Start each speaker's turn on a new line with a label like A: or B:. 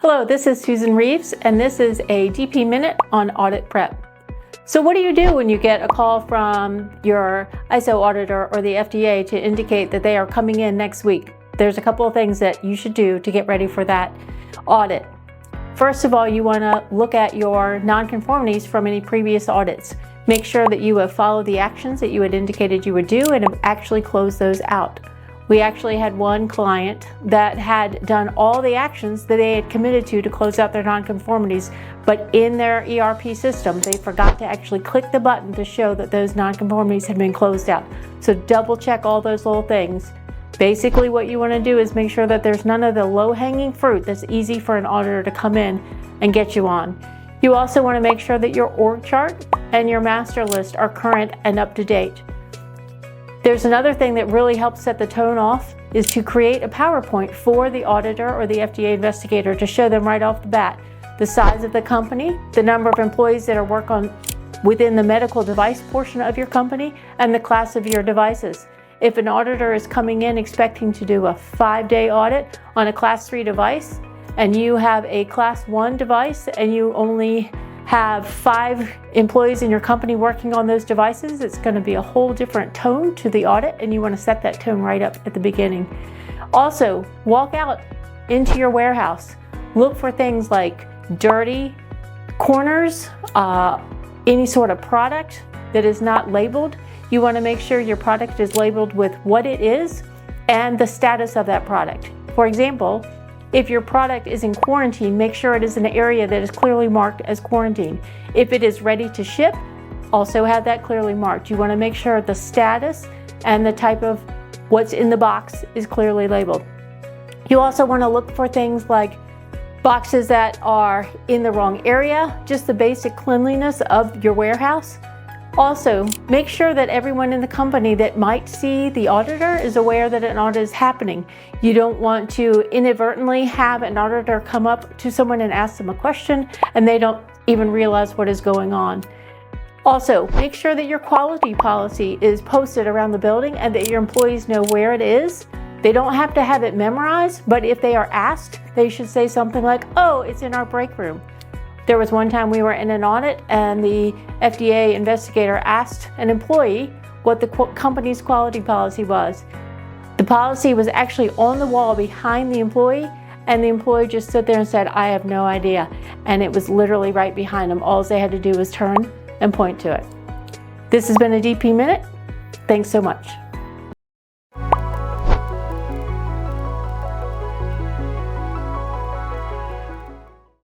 A: Hello, this is Susan Reeves, and this is a DP Minute on audit prep. So what do you do when you get a call from your ISO auditor or the FDA to indicate that they are coming in next week? There's a couple of things that you should do to get ready for that audit. First of all, you want to look at your nonconformities from any previous audits. Make sure that you have followed the actions that you had indicated you would do and have actually closed those out. We actually had one client that had done all the actions that they had committed to close out their nonconformities, but in their ERP system, they forgot to actually click the button to show that those nonconformities had been closed out. So double check all those little things. Basically, what you want to do is make sure that there's none of the low-hanging fruit that's easy for an auditor to come in and get you on. You also want to make sure that your org chart and your master list are current and up to date. There's another thing that really helps set the tone off is to create a PowerPoint for the auditor or the FDA investigator to show them right off the bat the size of the company, the number of employees that are working within the medical device portion of your company, and the class of your devices. If an auditor is coming in expecting to do a 5-day audit on a class 3 device, and you have a class 1 device and you only have 5 employees in your company working on those devices, it's going to be a whole different tone to the audit, and you want to set that tone right up at the beginning. Also, walk out into your warehouse. Look for things like dirty corners, any sort of product that is not labeled. You want to make sure your product is labeled with what it is and the status of that product. For example, if your product is in quarantine, make sure it is in an area that is clearly marked as quarantine. If it is ready to ship, also have that clearly marked. You want to make sure the status and the type of what's in the box is clearly labeled. You also want to look for things like boxes that are in the wrong area, just the basic cleanliness of your warehouse. Also, make sure that everyone in the company that might see the auditor is aware that an audit is happening. You don't want to inadvertently have an auditor come up to someone and ask them a question and they don't even realize what is going on. Also, make sure that your quality policy is posted around the building and that your employees know where it is. They don't have to have it memorized, but if they are asked, they should say something like, "Oh, it's in our break room." There was one time we were in an audit and the FDA investigator asked an employee what the company's quality policy was. The policy was actually on the wall behind the employee, and the employee just stood there and said, "I have no idea." And it was literally right behind them. All they had to do was turn and point to it. This has been a DP Minute. Thanks so much.